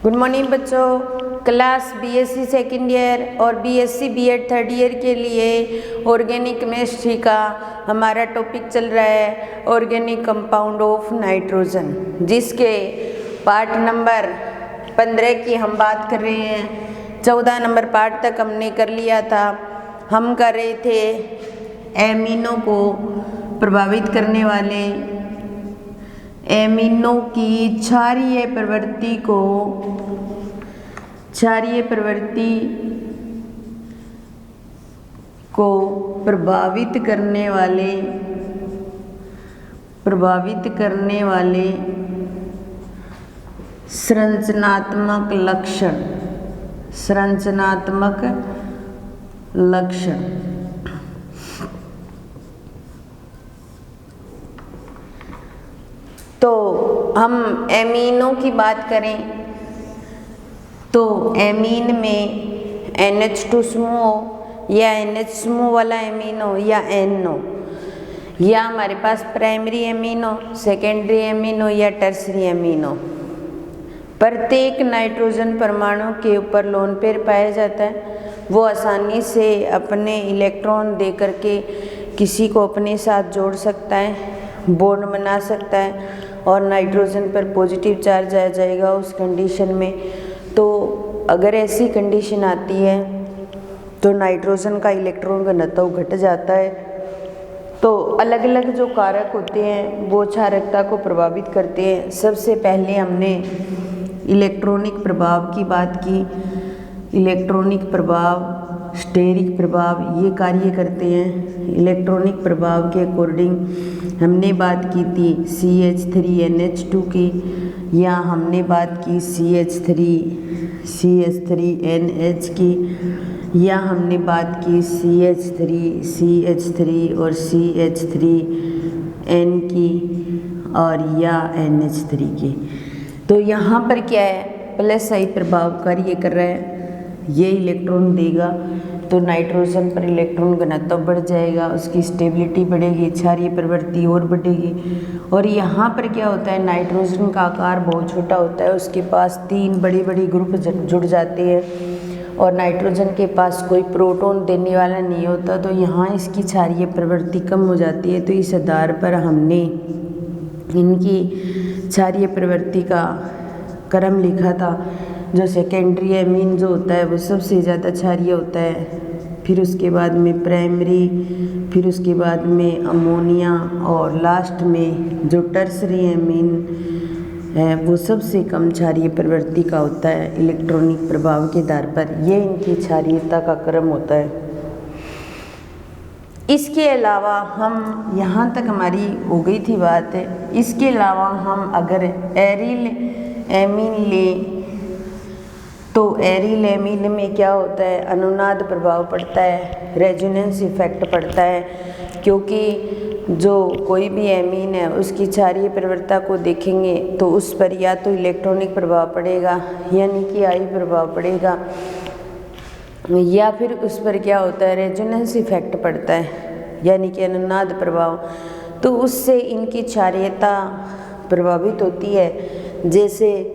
Good morning बच्चों। Class BSc second year और BSc BEd third year के लिए ऑर्गेनिक केमिस्ट्री का हमारा टॉपिक चल रहा है ऑर्गेनिक कंपाउंड ऑफ नाइट्रोजन, जिसके पार्ट नंबर 15 की हम बात कर रहे हैं। 14 नंबर पार्ट तक हमने कर लिया था। हम कर रहे थे एमिनो को प्रभावित करने वाले एमिनो की क्षारीय प्रवृत्ति को प्रभावित करने वाले संरचनात्मक लक्षण। तो हम एमीनो की बात करें तो एमीन में NH2 समूह या NH समूह वाला एमीनो या NO, या हमारे पास प्राइमरी एमीनो, सेकेंडरी एमीनो या टर्सरी एमीनो। प्रत्येक नाइट्रोजन परमाणु के ऊपर लोन पेयर पाया जाता है। वो आसानी से अपने इलेक्ट्रॉन दे करके किसी को अपने साथ जोड़ सकता है, बॉन्ड बना सकता है और नाइट्रोजन पर पॉजिटिव चार्ज आ जाएगा उस कंडीशन में। तो अगर ऐसी कंडीशन आती है तो नाइट्रोजन का इलेक्ट्रॉन घनत्व घट जाता है। तो अलग अलग जो कारक होते हैं वो क्षारकता को प्रभावित करते हैं। सबसे पहले हमने इलेक्ट्रॉनिक प्रभाव की बात की। इलेक्ट्रॉनिक प्रभाव, स्टेरिक प्रभाव ये कार्य करते हैं। इलेक्ट्रॉनिक प्रभाव के अकॉर्डिंग हमने बात की थी CH3NH2 की, या हमने बात की CH3NH की, या हमने बात की CH3 और CH3N की, और या NH3 की। तो यहाँ पर क्या है, प्लस आई प्रभाव कार्य कर रहा है। ये इलेक्ट्रॉन देगा तो नाइट्रोजन पर इलेक्ट्रॉन घनत्व बढ़ जाएगा, उसकी स्टेबिलिटी बढ़ेगी, क्षारीय प्रवृत्ति और बढ़ेगी। और यहाँ पर क्या होता है, नाइट्रोजन का आकार बहुत छोटा होता है, उसके पास 3 बड़ी बड़ी ग्रुप जुड़ जाते हैं और नाइट्रोजन के पास कोई प्रोटॉन देने वाला नहीं होता। तो यहाँ इसकी क्षारीय प्रवृत्ति कम हो जाती है। तो इस आधार पर हमने इनकी क्षारीय प्रवृत्ति का क्रम लिखा था। जो सेकेंडरी एमीन जो होता है वो सबसे ज़्यादा क्षारीय होता है, फिर उसके बाद में प्राइमरी, फिर उसके बाद में अमोनिया, और लास्ट में जो टर्सरी एमीन है वो सबसे कम क्षारीय प्रवृत्ति का होता है। इलेक्ट्रॉनिक प्रभाव के आधार पर ये इनकी क्षारीयता का क्रम होता है। इसके अलावा हम यहाँ तक हमारी हो गई थी बात है। इसके अलावा हम अगर एरिल एमीन लें तो एरिल एमीन में क्या होता है, अनुनाद प्रभाव पड़ता है, रेजोनेंस इफेक्ट पड़ता है। क्योंकि जो कोई भी एमीन है उसकी क्षारीय प्रवृत्ति को देखेंगे तो उस पर या तो इलेक्ट्रॉनिक प्रभाव पड़ेगा यानी कि आई प्रभाव पड़ेगा, या फिर उस पर क्या होता है, रेजोनेंस इफेक्ट पड़ता है यानी कि अनुनाद प्रभाव। तो उससे इनकी क्षारीयता प्रभावित होती है। जैसे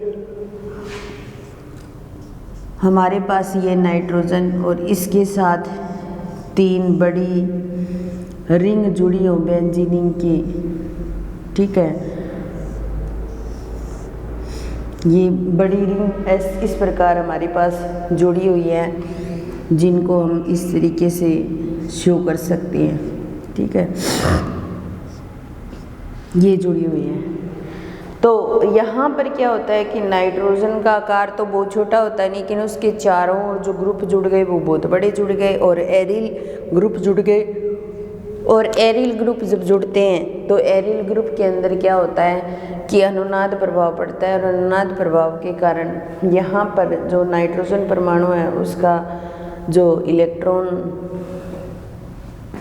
हमारे पास ये नाइट्रोजन और इसके साथ 3 बड़ी रिंग जुड़ी हो बेंजीन की, ठीक है। ये बड़ी रिंग इस प्रकार हमारे पास जुड़ी हुई है, जिनको हम इस तरीके से शो कर सकते हैं, ठीक है। ये जुड़ी हुई है। तो यहाँ पर क्या होता है कि नाइट्रोजन का आकार तो बहुत छोटा होता है, लेकिन उसके चारों ओर जो ग्रुप जुड़ गए वो बहुत बड़े जुड़ गए और एरिल ग्रुप जुड़ गए। और एरिल ग्रुप जब जुड़ते हैं तो एरिल ग्रुप के अंदर क्या होता है कि अनुनाद प्रभाव पड़ता है, और अनुनाद प्रभाव के कारण यहाँ पर जो नाइट्रोजन परमाणु है उसका जो इलेक्ट्रॉन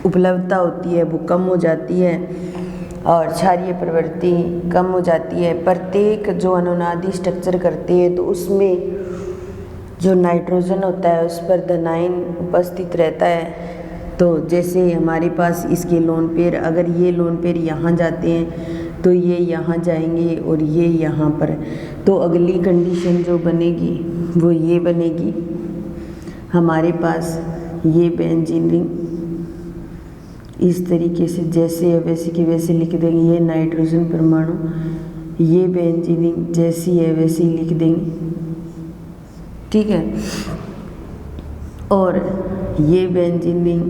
उपलब्धता होती है वो कम हो जाती है और क्षारीय प्रवृत्ति कम हो जाती है। प्रत्येक जो अनुनादी स्ट्रक्चर करती है तो उसमें जो नाइट्रोजन होता है उस पर धनायन उपस्थित रहता है। तो जैसे हमारे पास इसके लोन पेयर, अगर ये लोन पेयर यहाँ जाते हैं तो ये यहाँ जाएंगे और ये यहाँ पर। तो अगली कंडीशन जो बनेगी वो ये बनेगी, हमारे पास ये बेंजीन रिंग इस तरीके से जैसे है वैसे की वैसे लिख देंगे, ये नाइट्रोजन परमाणु, ये बेंजीन रिंग जैसी है वैसी लिख देंगे, ठीक है। और ये बेंजीन रिंग,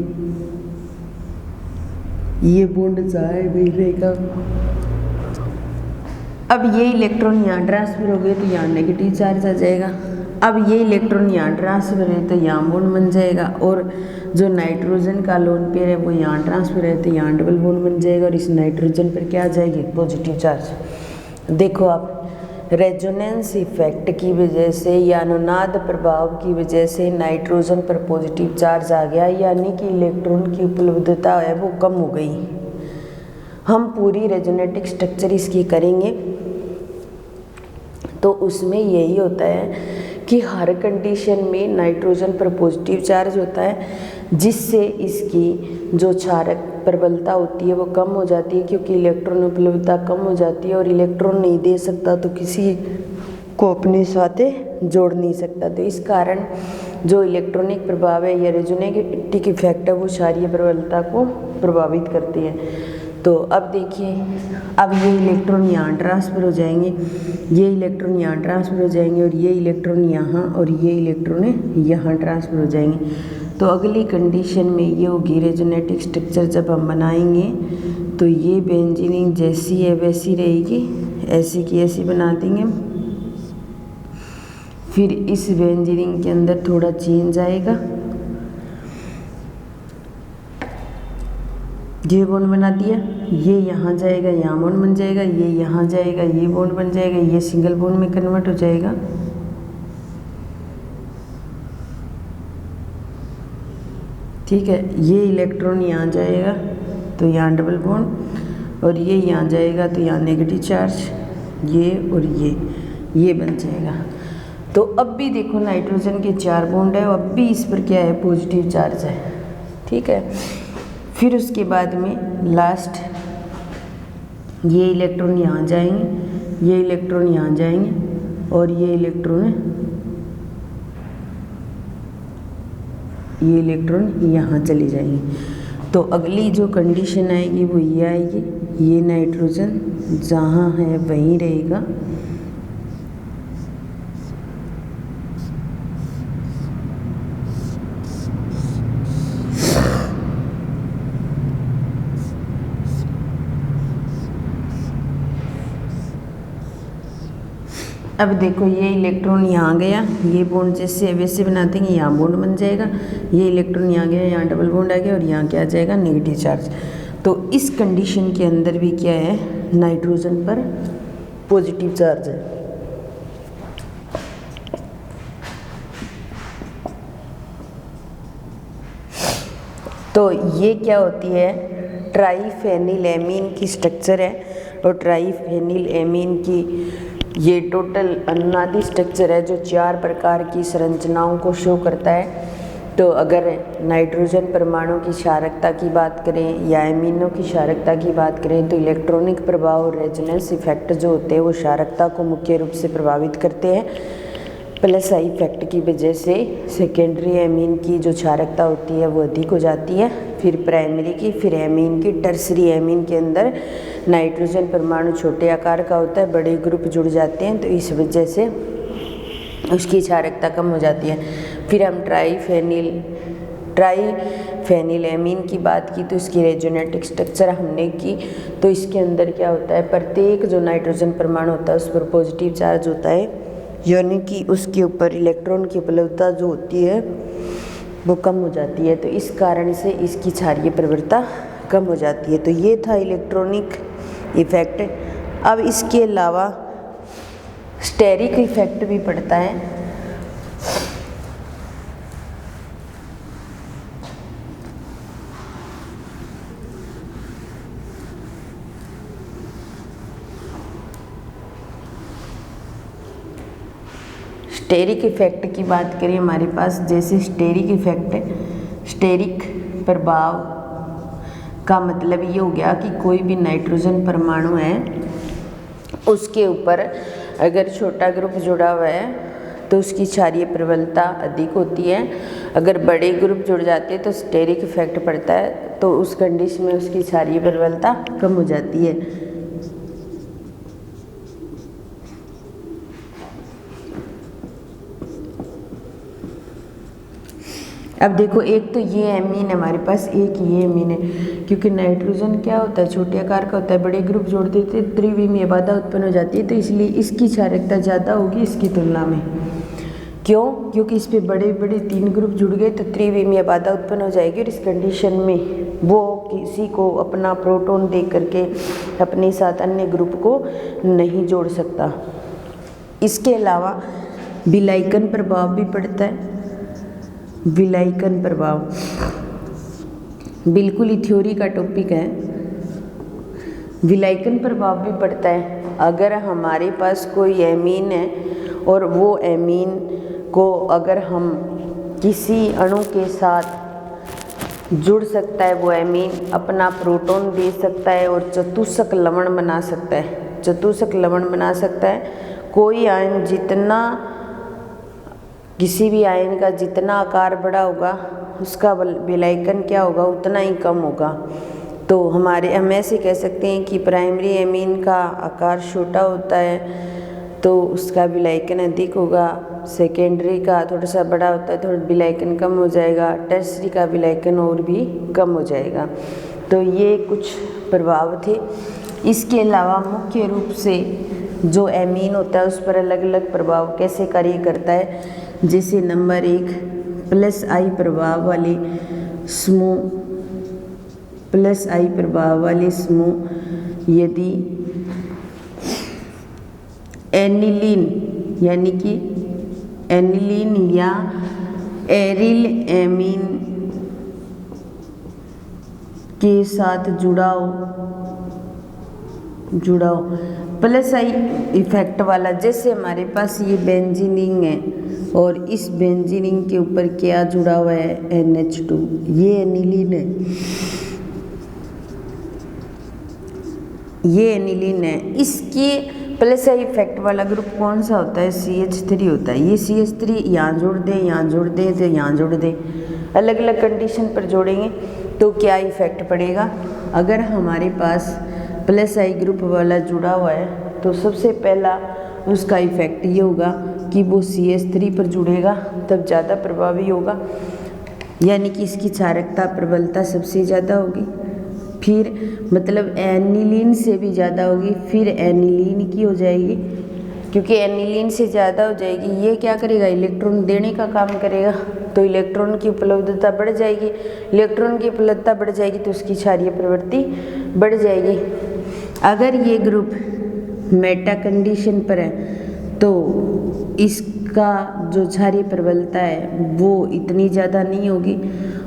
ये बॉन्ड जाए रहेगा। अब ये इलेक्ट्रॉन यहाँ ट्रांसफर हो गए तो यहाँ नेगेटिव चार्ज आ जाएगा। अब ये इलेक्ट्रॉन यहाँ ट्रांसफर है तो यहाँ बॉन्ड बन जाएगा, और जो नाइट्रोजन का लोन पेयर है वो यहाँ ट्रांसफर है तो यहाँ डबल बॉन्ड बन जाएगा, और इस नाइट्रोजन पर क्या आ जाएगी, पॉजिटिव चार्ज। देखो आप, रेजोनेंस इफेक्ट की वजह से या अनुनाद प्रभाव की वजह से नाइट्रोजन पर पॉजिटिव चार्ज आ गया, यानी कि इलेक्ट्रॉन की उपलब्धता है वो कम हो गई। हम पूरी रेजोनेटिक स्ट्रक्चर इसकी करेंगे तो उसमें यही होता है कि हर कंडीशन में नाइट्रोजन पर पॉजिटिव चार्ज होता है, जिससे इसकी जो क्षारक प्रबलता होती है वो कम हो जाती है, क्योंकि इलेक्ट्रॉन उपलब्धता कम हो जाती है और इलेक्ट्रॉन नहीं दे सकता तो किसी को अपने साथ जोड़ नहीं सकता। तो इस कारण जो इलेक्ट्रॉनिक प्रभाव है या रेजोनेटिक इफेक्ट है वो क्षारीय प्रबलता को प्रभावित करती है। तो अब देखिए, अब ये इलेक्ट्रॉन यहाँ ट्रांसफर हो जाएंगे, ये इलेक्ट्रॉन यहाँ ट्रांसफर हो जाएंगे, और ये इलेक्ट्रॉन यहाँ और ये इलेक्ट्रॉन यहाँ ट्रांसफर हो जाएंगे। तो अगली कंडीशन में ये होगी रेजोनेटिक स्ट्रक्चर जब हम बनाएंगे तो ये बेंजीन रिंग जैसी है वैसी रहेगी, ऐसी की ऐसी बना देंगे। फिर इस बेंजीन रिंग के अंदर थोड़ा चेंज आएगा, ये बॉन्ड बना दिया, ये यहाँ जाएगा यहाँ बॉन्ड बन जाएगा, ये यहाँ जाएगा ये बॉन्ड बन जाएगा, ये सिंगल बॉन्ड में कन्वर्ट हो जाएगा। ठीक है, ये इलेक्ट्रॉन यहाँ जाएगा तो यहाँ डबल बॉन्ड, और ये यहाँ जाएगा तो यहाँ नेगेटिव चार्ज, ये और ये बन जाएगा। तो अब भी देखो नाइट्रोजन के 4 बॉन्ड है, अब भी इस पर क्या है, पॉजिटिव चार्ज है, ठीक है। फिर उसके बाद में लास्ट ये इलेक्ट्रॉन यहाँ जाएंगे, ये इलेक्ट्रॉन यहाँ जाएंगे, और ये इलेक्ट्रॉन यहाँ चले जाएंगे। तो अगली जो कंडीशन आएगी वो ये आएगी, ये नाइट्रोजन जहाँ है वहीं रहेगा, अब देखो ये इलेक्ट्रॉन यहाँ गया, ये बॉन्ड जैसे वैसे बना देंगे, यहाँ बॉन्ड बन जाएगा, ये इलेक्ट्रॉन यहाँ गया, यहाँ डबल बॉन्ड आ गया, और यहाँ क्या आ जाएगा, नेगेटिव चार्ज। तो इस कंडीशन के अंदर भी क्या है, नाइट्रोजन पर पॉजिटिव चार्ज है। तो ये क्या होती है, ट्राईफेनिलएमीन की स्ट्रक्चर है, और ट्राईफेनिलएमीन की ये टोटल अनुनादी स्ट्रक्चर है जो 4 प्रकार की संरचनाओं को शो करता है। तो अगर नाइट्रोजन परमाणु की क्षारकता की बात करें या एमिनो की क्षारकता की बात करें तो इलेक्ट्रॉनिक प्रभाव और रेजोनेंस इफेक्ट जो होते हैं वो क्षारकता को मुख्य रूप से प्रभावित करते हैं। प्लस आई इफेक्ट की वजह से सेकेंडरी एमीन की जो क्षारकता होती है वो अधिक हो जाती है, फिर प्राइमरी की, फिर एमीन की, टर्सरी एमीन के अंदर नाइट्रोजन परमाणु छोटे आकार का होता है, बड़े ग्रुप जुड़ जाते हैं तो इस वजह से उसकी क्षारकता कम हो जाती है। फिर हम ट्राईफेनिलएमीन की बात की तो इसकी रेजोनेटिक स्ट्रक्चर हमने की, तो इसके अंदर क्या होता है, प्रत्येक जो नाइट्रोजन परमाणु होता है उस पर पॉजिटिव चार्ज होता है, यानी कि उसके ऊपर इलेक्ट्रॉन की उपलब्धता जो होती है वो कम हो जाती है, तो इस कारण से इसकी क्षारीय प्रवृत्ता कम हो जाती है। तो ये था इलेक्ट्रॉनिक इफेक्ट। अब इसके अलावा स्टेरिक इफेक्ट भी पड़ता है। स्टेरिक इफेक्ट की बात करें हमारे पास, जैसे स्टेरिक इफेक्ट है, स्टेरिक प्रभाव का मतलब ये हो गया कि कोई भी नाइट्रोजन परमाणु है उसके ऊपर अगर छोटा ग्रुप जुड़ा हुआ है तो उसकी क्षारीय प्रबलता अधिक होती है। अगर बड़े ग्रुप जुड़ जाते हैं तो स्टेरिक इफेक्ट पड़ता है, तो उस कंडीशन में उसकी क्षारीय प्रबलता कम हो जाती है। अब देखो, एक तो ये एमीन है हमारे पास, एक ये एमीन है, क्योंकि नाइट्रोजन क्या होता है, छोटे आकार का होता है, बड़े ग्रुप जोड़ देते त्रिविमीय बाधा उत्पन्न हो जाती है, तो इसलिए इसकी क्षारकता ज़्यादा होगी इसकी तुलना में। क्यों? क्योंकि इस पे बड़े बड़े 3 ग्रुप जुड़ गए तो त्रिविमीय बाधा उत्पन्न हो जाएगी, और इस कंडीशन में वो किसी को अपना प्रोटॉन दे करके अपने साथ अन्य ग्रुप को नहीं जोड़ सकता। इसके अलावा विलायकन प्रभाव भी पड़ता है। विलायकन प्रभाव बिल्कुल ही थ्योरी का टॉपिक है। विलायकन प्रभाव भी पड़ता है। अगर हमारे पास कोई एमीन है और वो एमीन को अगर हम किसी अणु के साथ जुड़ सकता है, वो एमीन अपना प्रोटॉन दे सकता है और चतुष्क लवण बना सकता है। चतुष्क लवण बना सकता है। कोई आयन जितना, किसी भी आयन का जितना आकार बड़ा होगा उसका विलायकन क्या होगा, उतना ही कम होगा। तो हम ऐसे कह सकते हैं कि प्राइमरी एमीन का आकार छोटा होता है तो उसका विलायकन अधिक होगा, सेकेंडरी का थोड़ा सा बड़ा होता है, थोड़ा विलायकन कम हो जाएगा, टर्सरी का विलायकन और भी कम हो जाएगा। तो ये कुछ प्रभाव थे। इसके अलावा मुख्य रूप से जो एमीन होता है उस पर अलग अलग प्रभाव कैसे कार्य करता है, जैसे नंबर 1 +I प्रभाव वाले समूह, +I प्रभाव वाले समूह यदि एनिलीन यानी कि एनिलीन या एरिल एमीन के साथ जुड़ा हो +I इफेक्ट वाला, जैसे हमारे पास ये बेंजीनिंग है और इस बेंजीनिंग के ऊपर क्या जुड़ा हुआ है, NH2, ये एनिलीन है, ये एनिलीन है। इसके +I इफेक्ट वाला ग्रुप कौन सा होता है, CH3 होता है। ये CH3 यहाँ जोड़ दें, यहाँ जोड़ दें, तो यहाँ जोड़ दें, अलग अलग कंडीशन पर जोड़ेंगे तो क्या इफेक्ट पड़ेगा। अगर हमारे पास +I ग्रुप वाला जुड़ा हुआ है तो सबसे पहला उसका इफेक्ट ये होगा कि वो CH3 पर जुड़ेगा, तब ज़्यादा प्रभावी होगा, यानी कि इसकी क्षारकता प्रबलता सबसे ज़्यादा होगी। फिर मतलब एनिलीन से भी ज़्यादा होगी, फिर एनिलीन की हो जाएगी, क्योंकि एनिलीन से ज़्यादा हो जाएगी। ये क्या करेगा, इलेक्ट्रॉन देने का काम करेगा, तो इलेक्ट्रॉन की उपलब्धता बढ़ जाएगी। इलेक्ट्रॉन की उपलब्धता बढ़ जाएगी तो उसकी क्षारीय प्रवृत्ति बढ़ जाएगी। अगर ये ग्रुप मेटा कंडीशन पर है तो इसका जो क्षारीय प्रबलता है वो इतनी ज़्यादा नहीं होगी,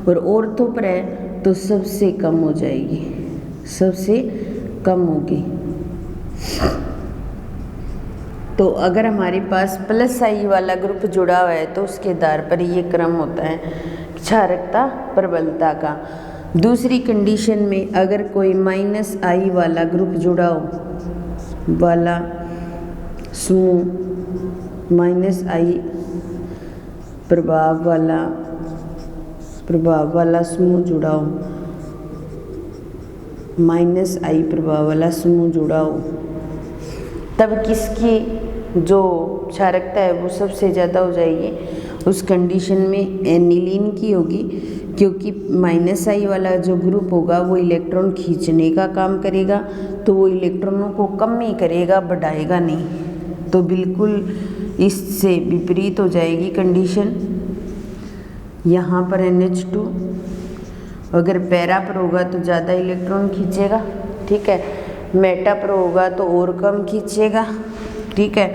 और ऑर्थो पर है तो सबसे कम हो जाएगी, सबसे कम होगी। तो अगर हमारे पास +I वाला ग्रुप जुड़ा हुआ है तो उसके आधार पर ये क्रम होता है क्षारकता प्रबलता का। दूसरी कंडीशन में अगर कोई -I वाला ग्रुप जुड़ा हो, वाला समूह -I प्रभाव वाला समूह जुड़ा हो, -I प्रभाव वाला समूह जुड़ा हो, तब किसकी जो क्षारकता है वो सबसे ज़्यादा हो जाएगी। उस कंडीशन में एनिलीन की होगी, क्योंकि -I वाला जो ग्रुप होगा वो इलेक्ट्रॉन खींचने का काम करेगा, तो वो इलेक्ट्रॉनों को कम ही करेगा, बढ़ाएगा नहीं। तो बिल्कुल इससे विपरीत हो जाएगी कंडीशन। यहाँ पर NH2 अगर पैरा पर होगा तो ज़्यादा इलेक्ट्रॉन खींचेगा, ठीक है, मेटा पर होगा तो और कम खींचेगा, ठीक है,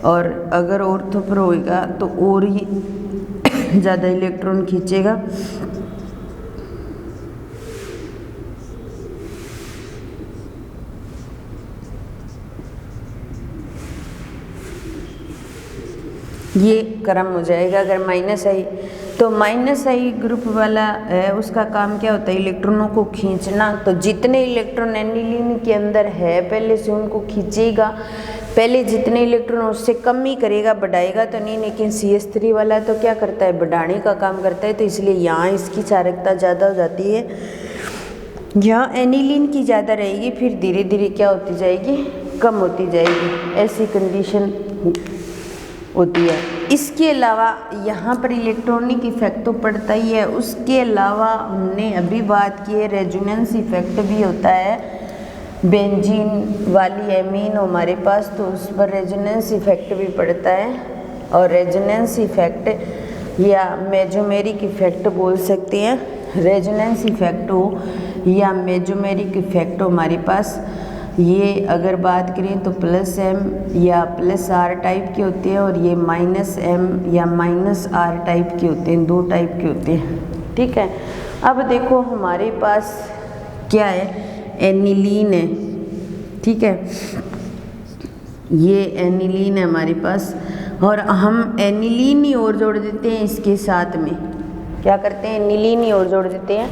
और अगर ऑर्थो पर होगा तो और ही ज़्यादा इलेक्ट्रॉन खींचेगा। ये क्रम हो जाएगा। अगर -I तो -I ग्रुप वाला है, उसका काम क्या होता है, इलेक्ट्रॉनों को खींचना। तो जितने इलेक्ट्रॉन एनिलीन के अंदर है पहले से उनको खींचेगा, पहले जितने इलेक्ट्रॉन उससे कम ही करेगा, बढ़ाएगा तो नहीं। लेकिन CH3 वाला तो क्या करता है, बढ़ाने का काम करता है। तो इसलिए यहाँ इसकी चालकता ज़्यादा हो जाती है, यहाँ एनिलीन की ज़्यादा रहेगी, फिर धीरे धीरे क्या होती जाएगी, कम होती जाएगी। ऐसी कंडीशन होती है। इसके अलावा यहाँ पर इलेक्ट्रॉनिक इफेक्ट तो पड़ता ही है, उसके अलावा हमने अभी बात की है रेजोनेंस इफेक्ट भी होता है। बेंजीन वाली एमीन हमारे पास, तो उस पर रेजोनेंस इफेक्ट भी पड़ता है। और रेजोनेंस इफेक्ट या मेजोमेरिक इफेक्ट बोल सकते हैं। रेजोनेंस इफेक्ट हो या मेजोमेरिक इफेक्ट हो हमारे पास, ये अगर बात करें तो +M या +R टाइप के होते हैं, और ये -M या -R टाइप के होते हैं, दो टाइप के होते हैं। ठीक है, अब देखो हमारे पास क्या है, एनिलीन है। ठीक है, ये एनिलीन है हमारे पास, और हम एनिलीन ही और जोड़ देते हैं इसके साथ में। क्या करते हैं, एनिलीन ही और जोड़ देते हैं,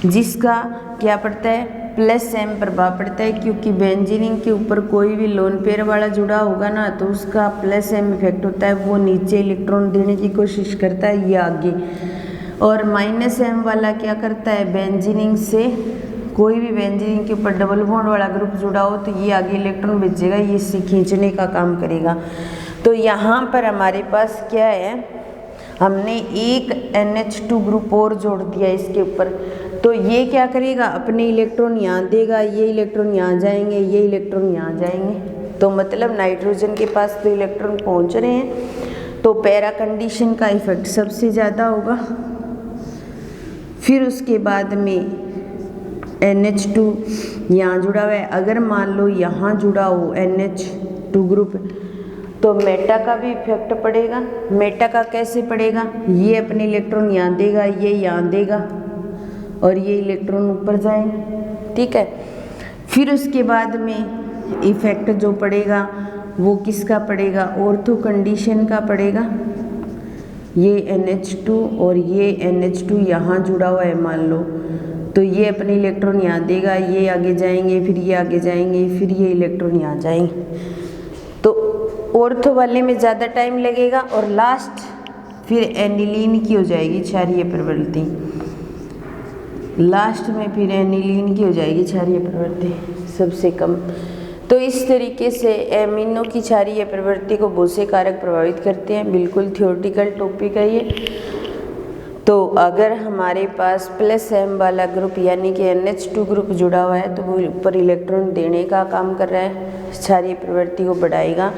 जिसका क्या पड़ता है, +M प्रभाव पड़ता है। क्योंकि बेंजीन के ऊपर कोई भी लोन पेयर वाला जुड़ा होगा ना, तो उसका +M इफेक्ट होता है, वो नीचे इलेक्ट्रॉन देने की कोशिश करता है, ये आगे। और -M वाला क्या करता है, बेंजीन से कोई भी बेंजीन के ऊपर डबल बॉन्ड वाला ग्रुप जुड़ा हो तो ये आगे इलेक्ट्रॉन भेजेगा, ये इससे खींचने का काम करेगा। तो यहाँ पर हमारे पास क्या है, हमने एक NH2 ग्रुप और जोड़ दिया इसके ऊपर। तो ये क्या करेगा, अपने इलेक्ट्रॉन यहाँ देगा, ये इलेक्ट्रॉन यहाँ जाएंगे, ये इलेक्ट्रॉन यहाँ जाएंगे। तो मतलब नाइट्रोजन के पास तो इलेक्ट्रॉन पहुँच रहे हैं, तो पैरा कंडीशन का इफेक्ट सबसे ज़्यादा होगा। फिर उसके बाद में NH2 यहाँ जुड़ा हुआ है, अगर मान लो यहाँ जुड़ा हो NH2 ग्रुप, तो मेटा का भी इफेक्ट पड़ेगा। मेटा का कैसे पड़ेगा, ये अपने इलेक्ट्रॉन यहाँ देगा, ये यहाँ देगा, और ये इलेक्ट्रॉन ऊपर जाएंगे। ठीक है, फिर उसके बाद में इफेक्ट जो पड़ेगा वो किसका पड़ेगा, ऑर्थो कंडीशन का पड़ेगा। ये NH2 और ये NH2 यहाँ जुड़ा हुआ है मान लो, तो ये अपने इलेक्ट्रॉन यहाँ देगा, ये आगे जाएंगे, फिर ये आगे जाएंगे, फिर ये इलेक्ट्रॉन यहाँ जाएंगे। तो ऑर्थो वाले में ज़्यादा टाइम लगेगा, और लास्ट फिर एनिलीन की हो जाएगी क्षारीय प्रवृत्ति। लास्ट में फिर एनिलीन की हो जाएगी क्षारीय प्रवृत्ति सबसे कम। तो इस तरीके से एमिनो की क्षारीय प्रवृत्ति को बहुत से कारक प्रभावित करते हैं। बिल्कुल थ्योरेटिकल टॉपिक है ये। तो अगर हमारे पास +M वाला ग्रुप यानी कि NH2 ग्रुप जुड़ा हुआ है, तो वो ऊपर इलेक्ट्रॉन देने का काम कर रहा है, क्षारीय प्रवृत्ति को बढ़ाएगा।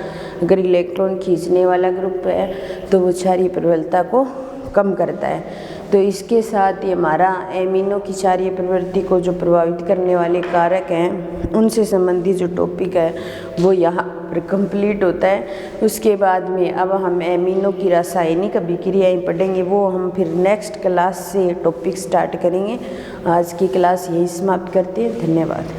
अगर इलेक्ट्रॉन खींचने वाला ग्रुप है तो वो क्षारीय प्रबलता को कम करता है। तो इसके साथ ही हमारा एमिनो की क्षारीय प्रवृत्ति को जो प्रभावित करने वाले कारक हैं, उनसे संबंधित जो टॉपिक है वो यहाँ पर कंप्लीट होता है। उसके बाद में अब हम एमिनो की रासायनिक अभिक्रियाएं पढ़ेंगे, वो हम फिर नेक्स्ट क्लास से टॉपिक स्टार्ट करेंगे। आज की क्लास यही समाप्त करते हैं। धन्यवाद।